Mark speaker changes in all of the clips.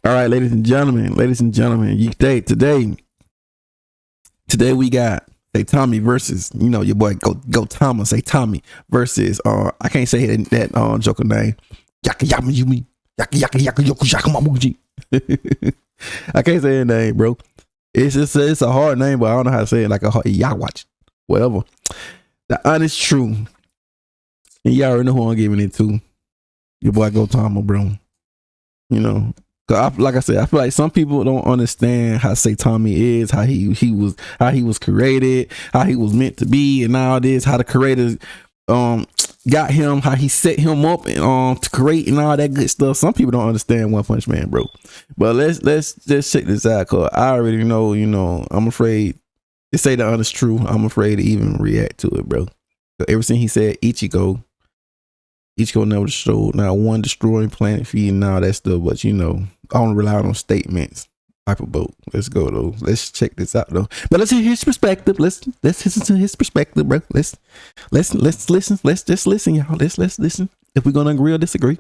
Speaker 1: All right, ladies and gentlemen, today we got Saitama versus, your boy GODGOTHAM Saitama versus I can't say that Joker name. Yaka yama yumi. Yaka yaka yaka yoku yaka mamuji. I can't say his name, bro. It's a hard name, but I don't know how to say it, like a Yhwach. Whatever. The honest truth. And y'all already know who I'm giving it to. Your boy GODGOTHAM, bro. Cause like I said, I feel like some people don't understand how Saitama is, how he was created, how he was meant to be, and all this, how the creators got him, how he set him up and to create and all that good stuff. Some people don't understand One Punch Man, bro. But let's just check this out, cause I already know, I'm afraid to say the honest truth. I'm afraid to even react to it, bro. Ever since he said Ichigo never showed not one destroying planet feed and all that stuff, but I don't rely on statements type of boat. Let's go though. Let's check this out though. But let's hear his perspective. Let's listen to his perspective, bro. Let's listen. Let's just listen, y'all. Let's listen. If we're gonna agree or disagree,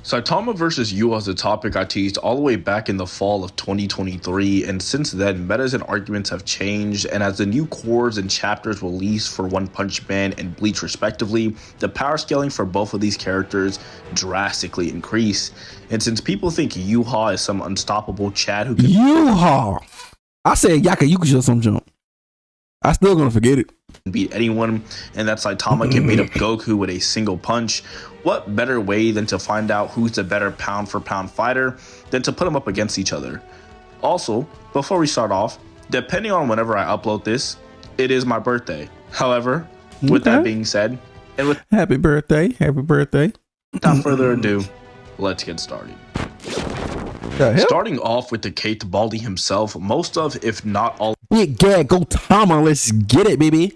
Speaker 2: Saitama vs. Yhwach is a topic I teased all the way back in the fall of 2023, and since then, metas and arguments have changed, and as the new cores and chapters released for One Punch Man and Bleach respectively, the power scaling for both of these characters drastically increased. And since people think Yhwach is some unstoppable Chad who can—
Speaker 1: Yhwach! I said Yaka, you could show some jump. I still gonna forget it.
Speaker 2: Beat anyone, and that Saitama can beat up Goku with a single punch. What better way than to find out who's the better pound for pound fighter than to put them up against each other? Also, before we start off, depending on whenever I upload this, it is my birthday. However, with that being said, and with
Speaker 1: happy birthday,
Speaker 2: without further ado, let's get started. Starting off with the Kate Baldy himself, most of, if not all,
Speaker 1: Big Gag GODGOTHAM, let's get it, baby.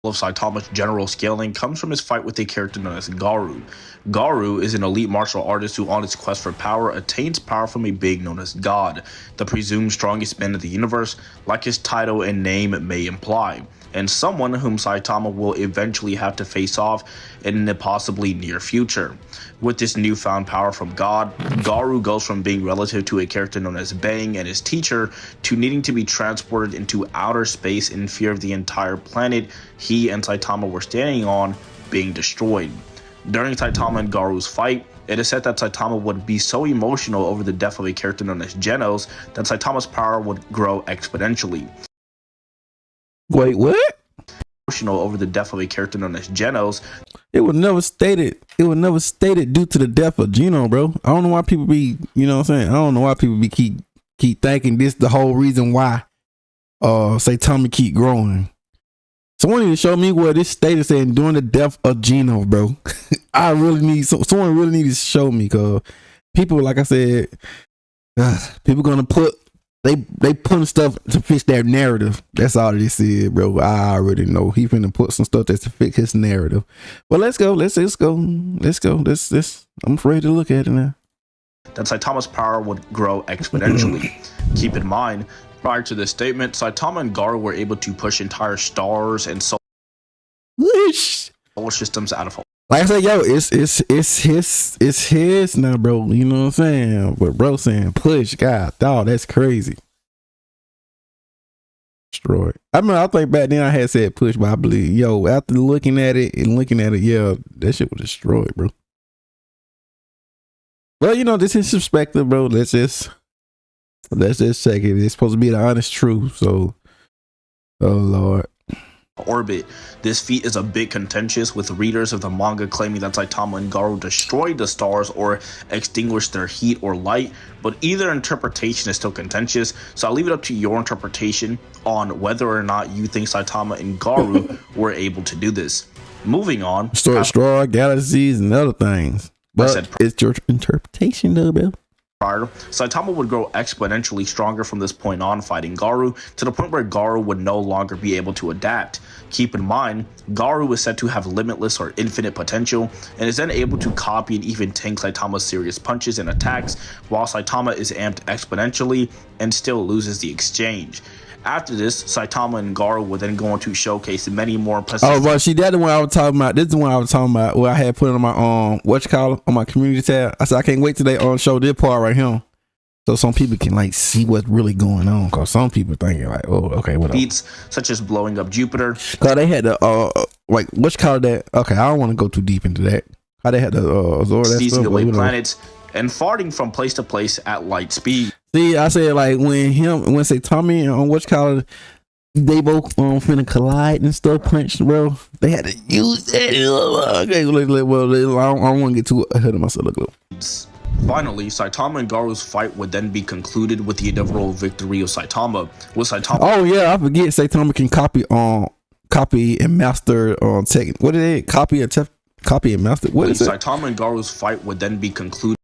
Speaker 2: Of Saitama's general scaling comes from his fight with a character known as Garou. Garou is an elite martial artist who, on his quest for power, attains power from a being known as God, the presumed strongest man in the universe, like his title and name may imply, and someone whom Saitama will eventually have to face off in the possibly near future. With this newfound power from God, Garou goes from being relative to a character known as Bang and his teacher to needing to be transported into outer space in fear of the entire planet he and Saitama were standing on being destroyed. During Saitama and Garou's fight, it is said that Saitama would be so emotional over the death of a character known as Genos that Saitama's power would grow exponentially.
Speaker 1: Wait, what?
Speaker 2: Emotional over the death of a character known as Genos.
Speaker 1: It was never stated due to the death of Geno, bro. I don't know why people be, I don't know why people be keep thinking this the whole reason why Saitama keep growing. Someone need to show me where this status saying during the death of Geno, bro. I really need someone really needs to show me, cause people, like I said, people gonna put they putting stuff to fit their narrative. That's all this is, bro. I already know he finna put some stuff that's to fit his narrative. But let's go. Let's go. I'm afraid to look at it now.
Speaker 2: That Saitama's power would grow exponentially. Keep in mind, prior to this statement, Saitama and Garou were able to push entire stars and solar systems out of home.
Speaker 1: Like I said, yo, it's his now, bro. You know what I'm saying? But bro saying push, God, dog, that's crazy. Destroyed. I think back then I had said push, but I believe, yo, after looking at it, yeah, that shit was destroyed, bro. Well, this is his perspective, bro. Let's just check it. It's supposed to be the honest truth. So, oh Lord.
Speaker 2: Orbit. This feat is a bit contentious, with readers of the manga claiming that Saitama and Garou destroyed the stars or extinguished their heat or light, but either interpretation is still contentious, so I'll leave it up to your interpretation on whether or not you think Saitama and Garou were able to do this. Moving on.
Speaker 1: Star galaxies and other things. But it's your interpretation though, bro.
Speaker 2: Saitama would grow exponentially stronger from this point on, fighting Garou to the point where Garou would no longer be able to adapt. Keep in mind, Garou is said to have limitless or infinite potential and is then able to copy and even tank Saitama's serious punches and attacks, while Saitama is amped exponentially and still loses the exchange. After this, Saitama and Garou would then go on to showcase many more impressive.
Speaker 1: Oh, but see, that's the one I was talking about. This is the one I was talking about. Where I had put it on my on my community tab. I said I can't wait till they show this part right here, so some people can like see what's really going on. Cause some people thinking like, oh, okay, whatever.
Speaker 2: Feats such as blowing up Jupiter.
Speaker 1: Cause they had the like that. Okay, I don't want to go too deep into that. How they had the
Speaker 2: seizing away planets and farting from place to place at light speed.
Speaker 1: See, I said like when Saitama and they both finna collide and stuff, punch, bro. They had to use that. Okay, well, I don't want to get too ahead of myself. Look.
Speaker 2: Finally, Saitama and Garou's fight would then be concluded with the inevitable victory of Saitama.
Speaker 1: Oh yeah, I forget Saitama can copy and master tech. What is it? Copy and master. What is it?
Speaker 2: Saitama and Garou's fight would then be concluded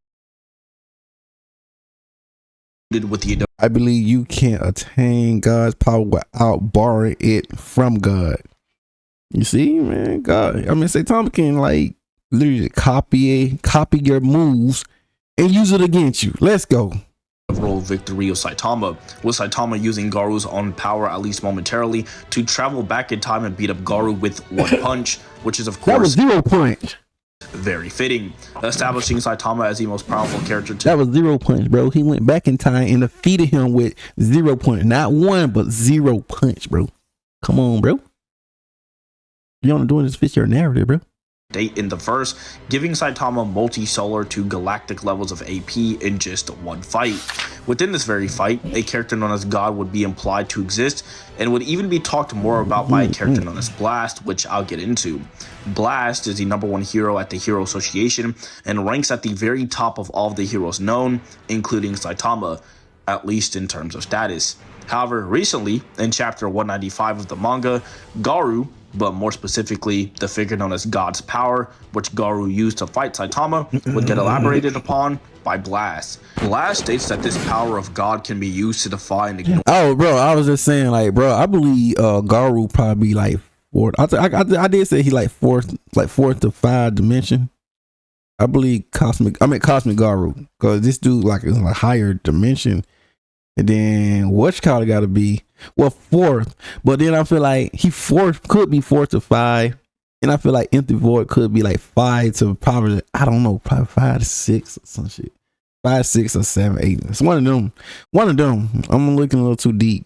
Speaker 2: with the.
Speaker 1: I believe you can't attain God's power without borrowing it from God. You see, man, God. I mean, Saitama can like literally copy your moves and use it against you. Let's go.
Speaker 2: Victory of Saitama, with Saitama using Garou's own power, at least momentarily, to travel back in time and beat up Garou with one punch, which is of course
Speaker 1: that was 0 punch.
Speaker 2: Very fitting, establishing Saitama as the most powerful character.
Speaker 1: That was 0 punch, bro. He went back in time and defeated him with 0 punch, not 1 but 0 punch, bro. Come on, bro. You want to do this? Fit your narrative, bro.
Speaker 2: In the verse, giving Saitama multi-solar to galactic levels of AP in just one fight. Within this very fight, a character known as God would be implied to exist and would even be talked more about by a character known as Blast, which I'll get into. Blast is the #1 hero at the Hero Association and ranks at the very top of all of the heroes known, including Saitama, at least in terms of status. However, recently, in chapter 195 of the manga, Garou, but more specifically, the figure known as God's power, which Garou used to fight Saitama, would get elaborated upon by Blast. Blast states that this power of God can be used to defy and ignore.
Speaker 1: Oh, bro, I was just saying, like, bro, I believe Garou probably like fourth. I did say he like fourth to 5 dimension. I believe cosmic Garou, because this dude like is a higher dimension. And then Whatchcaller got to be fourth, but then I feel like he could be 4 to 5, and I feel like Empty Void could be like 5 to probably, I don't know, probably 5 to 6 or some shit, 5, 6 or 7, 8. It's one of them. I'm looking a little too deep.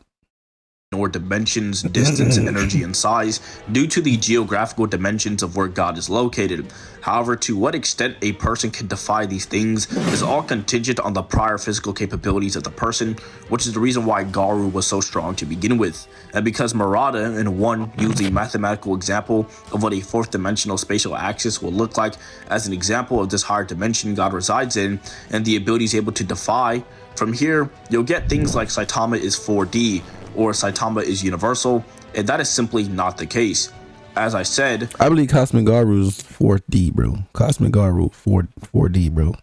Speaker 2: Or dimensions, distance, energy, and size due to the geographical dimensions of where God is located. However, to what extent a person can defy these things is all contingent on the prior physical capabilities of the person, which is the reason why Garou was so strong to begin with. And because Murata in 1 used a mathematical example of what a 4th dimensional spatial axis will look like as an example of this higher dimension God resides in, and the ability is able to defy, from here you'll get things like Saitama is 4D, or Saitama is universal, and that is simply not the case. As I said,
Speaker 1: I believe Cosmic Garou is 4D, bro. Cosmic Garou 4D, bro.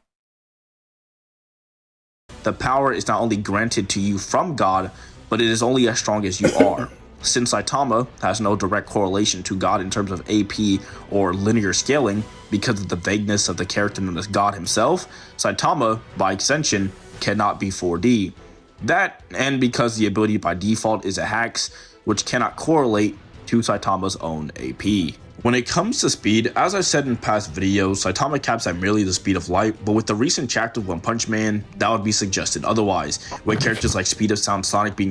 Speaker 2: The power is not only granted to you from God, but it is only as strong as you are. Since Saitama has no direct correlation to God in terms of AP or linear scaling because of the vagueness of the character known as God himself, Saitama, by extension, cannot be 4D. That, and because the ability by default is a Hex, which cannot correlate to Saitama's own AP. When it comes to speed, as I said in past videos, Saitama caps at merely the speed of light, but with the recent chapter of One Punch Man, that would be suggested otherwise, with characters like Speed of Sound Sonic being.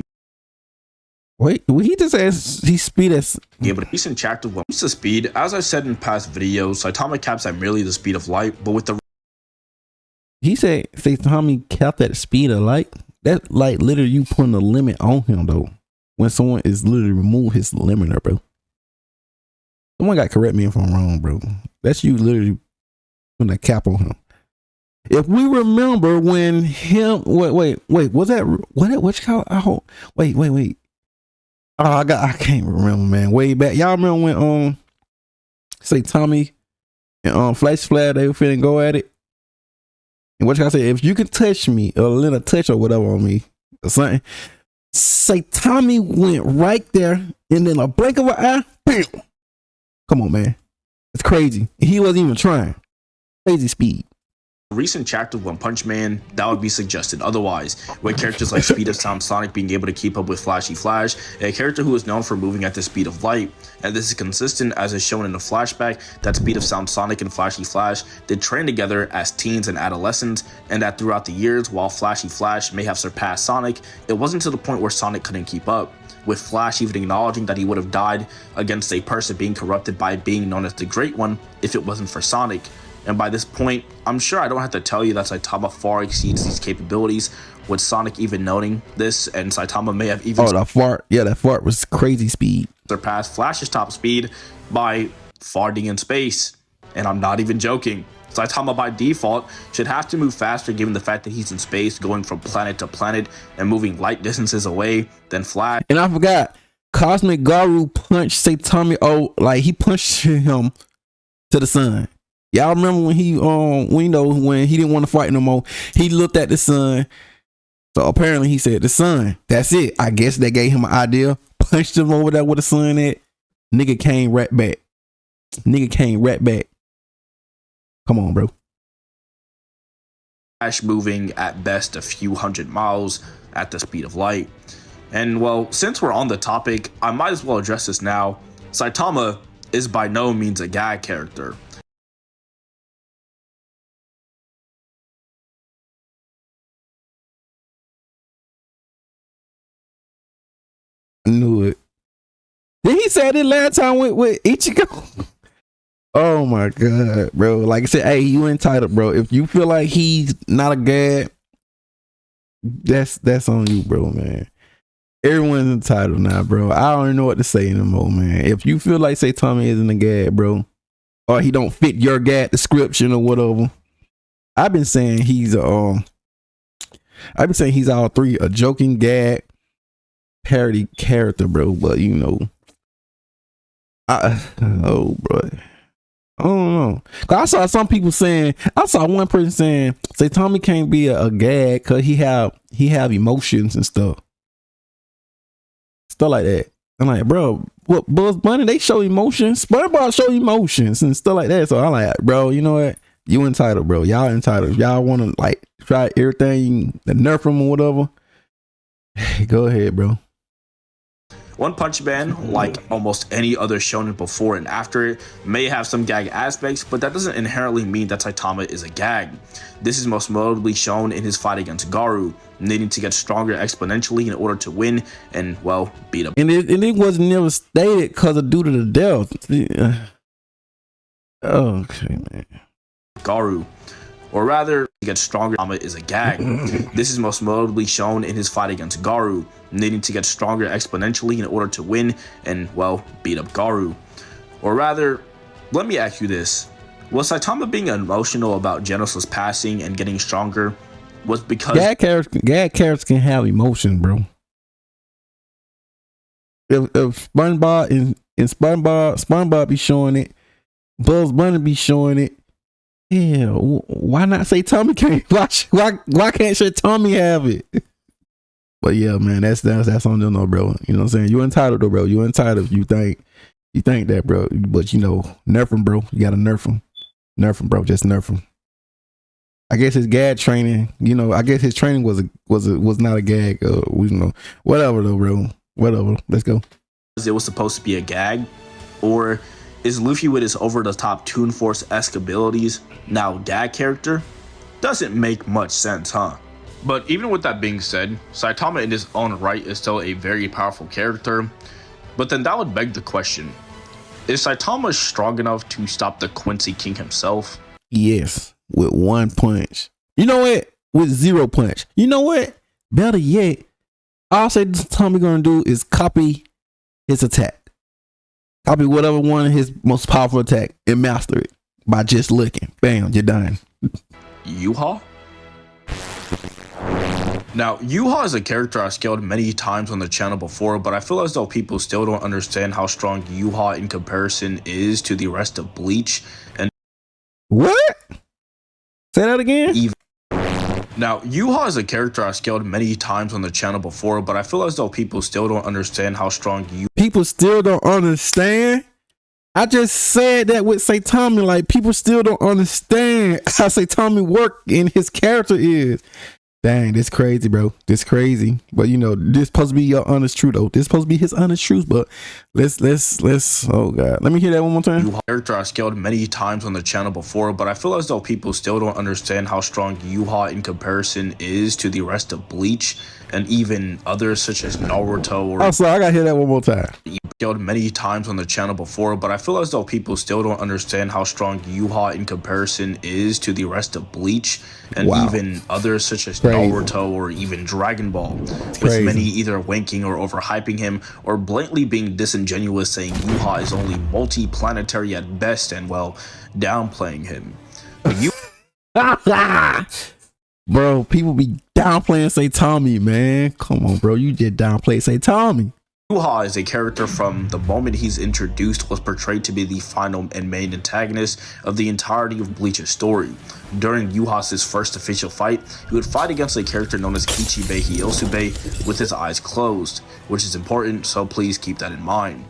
Speaker 1: Wait, he just says he speed as.
Speaker 2: Yeah, but recent chapter when it comes to speed, as I said in past videos, Saitama caps at merely the speed of light, but with the.
Speaker 1: He said Saitama capped at the speed of light. That's like literally you putting a limit on him though. When someone is literally remove his limiter, bro. Someone got to correct me if I'm wrong, bro. That's you literally putting a cap on him. If we remember when him, wait, was that what you call it? I hope. Wait. Oh, I can't remember, man. Way back, y'all remember when Saitama and Flash Flash they were finna go at it. And what you say? If you can touch me, or a little touch or whatever on me, or something, Saitama went right there, and then a blink of an eye, bam! Come on, man, it's crazy. He wasn't even trying. Crazy speed.
Speaker 2: recent chapter of One Punch Man, that would be suggested otherwise, with characters like Speed of Sound Sonic being able to keep up with Flashy Flash, a character who is known for moving at the speed of light, and this is consistent as is shown in the flashback that Speed of Sound Sonic and Flashy Flash did train together as teens and adolescents, and that throughout the years, while Flashy Flash may have surpassed Sonic, it wasn't to the point where Sonic couldn't keep up, with Flash even acknowledging that he would have died against a person being corrupted by being known as the Great One if it wasn't for Sonic. And by this point, I'm sure I don't have to tell you that Saitama far exceeds these capabilities, with Sonic even noting this, and Saitama may have even
Speaker 1: that fart. Yeah, that fart was crazy speed.
Speaker 2: Surpassed Flash's top speed by farting in space. And I'm not even joking. Saitama by default should have to move faster given the fact that he's in space, going from planet to planet and moving light distances away than Flash.
Speaker 1: And I forgot, Cosmic Garu punched Saitama. Oh, like he punched him to the sun. Y'all remember when he when he didn't want to fight no more, he looked at the sun. So apparently he said the sun. That's it. I guess they gave him an idea. Punched him over there with the sun at. Nigga came right back. Come on, bro.
Speaker 2: Flash moving at best a few hundred miles at the speed of light. And well, since we're on the topic, I might as well address this now. Saitama is by no means a gag character.
Speaker 1: Knew it. Did he say that last time with Ichigo? Oh my god, bro. Like I said, hey, you entitled, bro. If you feel like he's not a gag, that's on you, bro, man. Everyone's entitled now, bro. I don't even know what to say anymore, man. If you feel like Saitama isn't a gag, bro, or he don't fit your gag description or whatever, I've been saying he's all three: a joking gag, parody character, bro. But you know, bro, I don't know. Cause I saw some people saying, I saw one person saying Saitama can't be a gag because he have emotions and stuff like that. I'm like, bro, what Bugs Bunny, they show emotions, SpongeBob show emotions and stuff like that. So I'm like, bro, you know what? You entitled, bro. Y'all entitled. Y'all want to like try everything, the nerf them or whatever. Go ahead, bro.
Speaker 2: One Punch Man, like almost any other shonen before and after it, may have some gag aspects, but that doesn't inherently mean that Saitama is a gag. This is most notably shown in his fight against Garu, needing to get stronger exponentially in order to win and, well, beat up.
Speaker 1: And it wasn't never stated because of due to the death. Yeah. Okay, man.
Speaker 2: Garu. Or rather, to get stronger, Saitama is a gag. This is most notably shown in his fight against Garu, needing to get stronger exponentially in order to win and, well, beat up Garu. Or rather, let me ask you this. Was Saitama being emotional about Genos's passing and getting stronger was because
Speaker 1: gag characters can have emotion, bro. If SpongeBob and SpongeBob be showing it, Bugs Bunny be showing it. Yeah, why not say Tommy can't? Why can't say Tommy have it? But yeah, man, that's on them, though, bro. You know what I'm saying? You entitled, though, bro. You entitled. You think that, bro. But you know, nerf him, bro. You gotta nerf him, bro. Just nerf him. I guess his gag training, you know, I guess his training was not a gag. You know, whatever, though, bro. Whatever. Let's go.
Speaker 2: It was supposed to be a gag, or is Luffy with his over-the-top Toon Force-esque abilities now gag character? Doesn't make much sense, huh? But even with that being said, Saitama in his own right is still a very powerful character. But then that would beg the question, is Saitama strong enough to stop the Quincy King himself?
Speaker 1: Yes, with one punch. You know what? With zero punch. You know what? Better yet, all Saitama gonna do is copy his attack. Copy whatever one of his most powerful attack and master it by just looking. Bam, you're done.
Speaker 2: Yhwach? Now, Yhwach is a character I've scaled many times on the channel before, but I feel as though people still don't understand how strong Yhwach in comparison is to the rest of Bleach. And
Speaker 1: what? Say that again?
Speaker 2: Now, Yhwach is a character I've scaled many times on the channel before, but I feel as though people still don't understand how strong Yhwach.
Speaker 1: People still don't understand I just said that with Saitama, like people still don't understand how Saitama work and his character is. Dang, this crazy, bro. This crazy. But you know, this supposed to be your honest truth, though. This supposed to be his honest truth. But let's. Oh God, let me hear that one more time.
Speaker 2: Character I scaled many times on the channel before, but I feel as though people still don't understand how strong Yhwach in comparison is to the rest of Bleach and even others such as Naruto. Or
Speaker 1: oh, sorry, I gotta hear that one more time.
Speaker 2: Scaled many times on the channel before, but I feel as though people still don't understand how strong Yhwach in comparison is to the rest of Bleach and even others such as Naruto or even Dragon Ball, with many either winking or overhyping him or blatantly being disingenuous, saying Yhwach is only multi-planetary at best and, well, downplaying him.
Speaker 1: Bro, people be downplaying Saitama, man. Come on, bro, you just downplay Saitama.
Speaker 2: Yhwach is a character from the moment he's introduced was portrayed to be the final and main antagonist of the entirety of Bleach's story. During Yhwach's first official fight, he would fight against a character known as Ichibei Hyosube with his eyes closed, which is important, so please keep that in mind.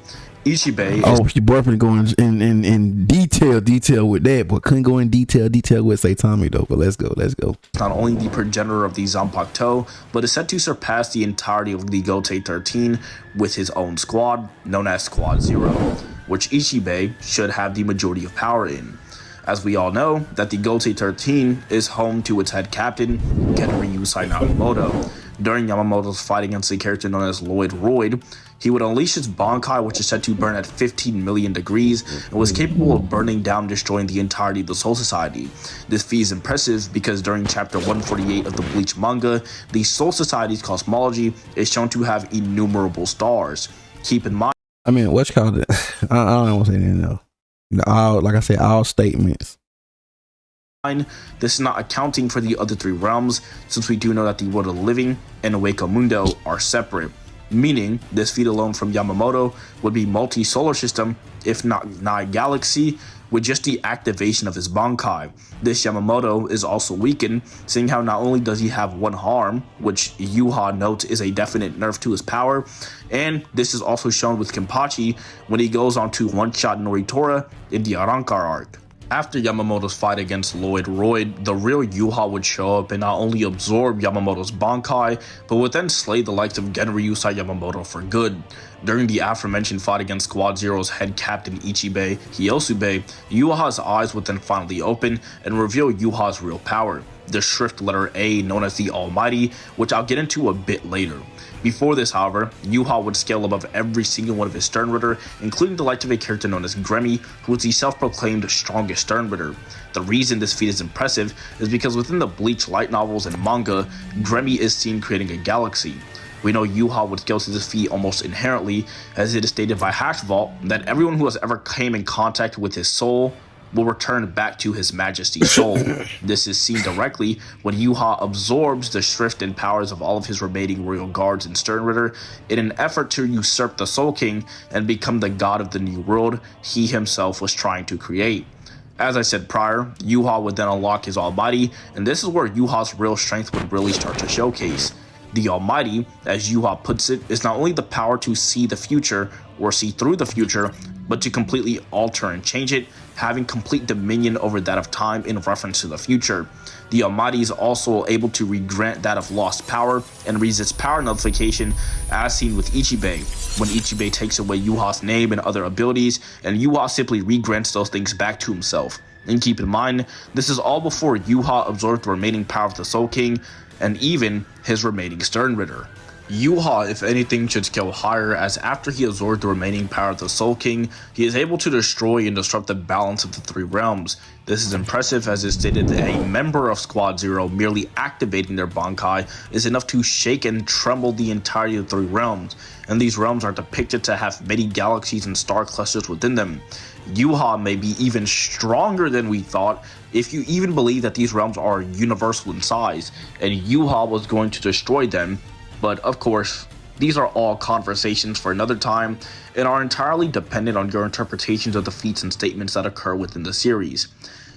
Speaker 2: Ichibei
Speaker 1: your boyfriend going in detail with that, but couldn't go in detail with Saitama though. But let's go.
Speaker 2: Not only the progenitor of the Zanpakuto, but is set to surpass the entirety of the Gote 13 with his own squad, known as Squad Zero, which Ichibei should have the majority of power in. As we all know, that the Gote 13 is home to its head captain, Genryusai Yamamoto. During Yamamoto's fight against a character known as Lloyd Royd, he would unleash his Bankai, which is said to burn at 15 million degrees, and was capable of burning down and destroying the entirety of the Soul Society. This feat is impressive because during chapter 148 of the Bleach manga, the Soul Society's cosmology is shown to have innumerable stars. Keep in mind,
Speaker 1: I mean, what's called it? I don't want to say anything though. Like I said, all statements.
Speaker 2: This is not accounting for the other three realms, since we do know that the world of the living and Hueco Mundo are separate. Meaning, this feat alone from Yamamoto would be multi-solar system, if not nigh galaxy, with just the activation of his Bankai. This Yamamoto is also weakened, seeing how not only does he have one arm, which Yhwach notes is a definite nerf to his power, and this is also shown with Kenpachi when he goes on to one-shot Noritora in the Arankar arc. After Yamamoto's fight against Lloyd Royd, the real Yhwach would show up and not only absorb Yamamoto's Bankai, but would then slay the likes of Genryusai Yamamoto for good. During the aforementioned fight against Squad Zero's head captain Ichibei Hyosube, Yhwach's eyes would then finally open and reveal Yhwach's real power, the shrift letter A known as the Almighty, which I'll get into a bit later. Before this, however, Yhwach would scale above every single one of his Sternritter, including the likes of a character known as Gremmy, who is the self-proclaimed strongest Sternritter. The reason this feat is impressive is because within the Bleach light novels and manga, Gremmy is seen creating a galaxy. We know Yhwach would scale to this feat almost inherently, as it is stated by Hashvault that everyone who has ever came in contact with his soul will return back to his majesty's soul. This is seen directly when Yhwach absorbs the shrift and powers of all of his remaining royal guards and Sternritter in an effort to usurp the Soul King and become the god of the new world he himself was trying to create. As I said prior, Yhwach would then unlock his Almighty, and this is where Yhwach's real strength would really start to showcase. The Almighty, as Yhwach puts it, is not only the power to see the future or see through the future, but to completely alter and change it, having complete dominion over that of time in reference to the future. The Almighty is also able to regrant that of lost power and resist power nullification, as seen with Ichibei, when Ichibei takes away Yhwach's name and other abilities, and Yhwach simply regrants those things back to himself. And keep in mind, this is all before Yhwach absorbed the remaining power of the Soul King, and even his remaining Sternritter. Yhwach, if anything, should scale higher, as after he absorbed the remaining power of the Soul King, he is able to destroy and disrupt the balance of the three realms. This is impressive, as is stated that a member of Squad Zero merely activating their Bankai is enough to shake and tremble the entirety of the three realms, and these realms are depicted to have many galaxies and star clusters within them. Yhwach may be even stronger than we thought, if you even believe that these realms are universal in size, and Yhwach was going to destroy them. But of course, these are all conversations for another time and are entirely dependent on your interpretations of the feats and statements that occur within the series.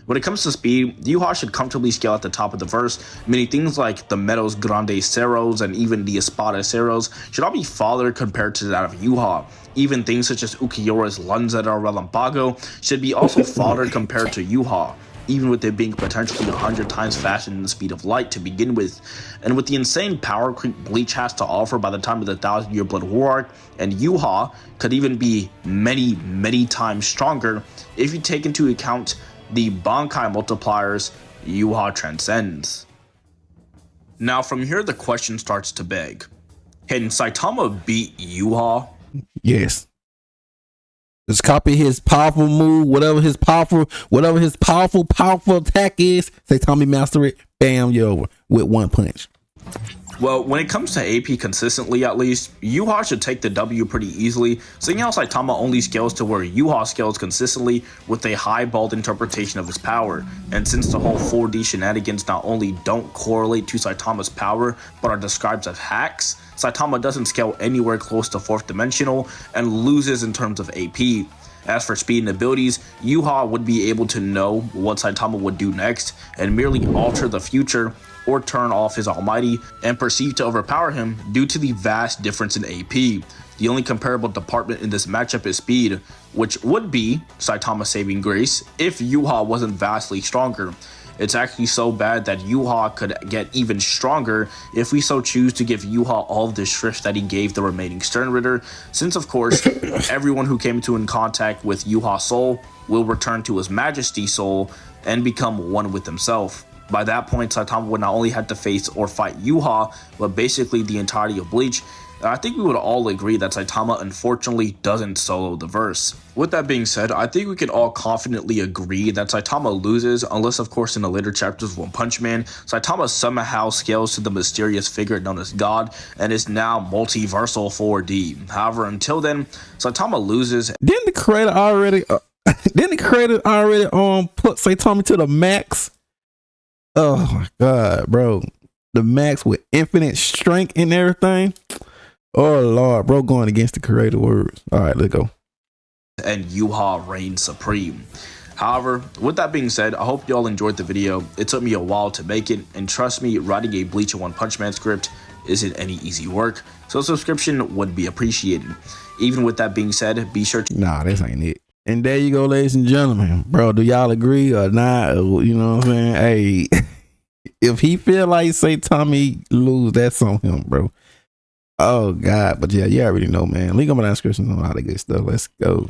Speaker 2: When it comes to speed, Yhwach should comfortably scale at the top of the verse, meaning things like the Meadows Grande Ceros and even the Espada Ceros should all be farther compared to that of Yhwach. Even things such as Ukiyora's Lunzetta or Relambago should be also fodder compared to Yhwach, even with it being potentially 100 times faster than the speed of light to begin with. And with the insane power creep Bleach has to offer by the time of the 1000-Year Blood War arc, and Yhwach could even be many times stronger if you take into account the Bankai multipliers Yhwach transcends. Now from here the question starts to beg, can Saitama beat Yhwach?
Speaker 1: Yes. Just copy his powerful move, whatever his powerful attack is. Saitama master it, bam, you're over with one punch.
Speaker 2: Well, when it comes to AP consistently at least, Yhwach should take the W pretty easily, seeing how Saitama only scales to where Yhwach scales consistently with a highballed interpretation of his power. And since the whole 4D shenanigans not only don't correlate to Saitama's power, but are described as hacks, Saitama doesn't scale anywhere close to 4th dimensional and loses in terms of AP. As for speed and abilities, Yhwach would be able to know what Saitama would do next and merely alter the future or turn off his almighty and proceed to overpower him due to the vast difference in AP. The only comparable department in this matchup is speed, which would be Saitama's saving grace if Yhwach wasn't vastly stronger. It's actually so bad that Yhwach could get even stronger if we so choose to give Yhwach all of the shrift that he gave the remaining Stern Ritter, since of course everyone who came in contact with Yhwach's soul will return to his Majesty's soul and become one with himself. By that point, Saitama would not only have to face or fight Yhwach, but basically the entirety of Bleach. And I think we would all agree that Saitama unfortunately doesn't solo the verse. With that being said, I think we can all confidently agree that Saitama loses, unless of course in the later chapters of One Punch Man, Saitama somehow scales to the mysterious figure known as God and is now multiversal 4D. However, until then, Saitama loses.
Speaker 1: Didn't the creator already put Saitama to the max? Oh my god, bro. The max with infinite strength and everything. Oh Lord, bro, going against the creator words. All right, let's go.
Speaker 2: And Yhwach reigns supreme. However, with that being said, I hope y'all enjoyed the video. It took me a while to make it, and trust me, writing a Bleach and One Punch Man script isn't any easy work, so a subscription would be appreciated. Even with that being said, be sure to—
Speaker 1: Nah, this ain't it. And there you go, ladies and gentlemen. Bro, do y'all agree or not? You know what I'm saying? Hey, if he feel like Saitama lose, that's on him, bro. Oh God, but yeah, you already know, man. Link on my description on all that good stuff. Let's go.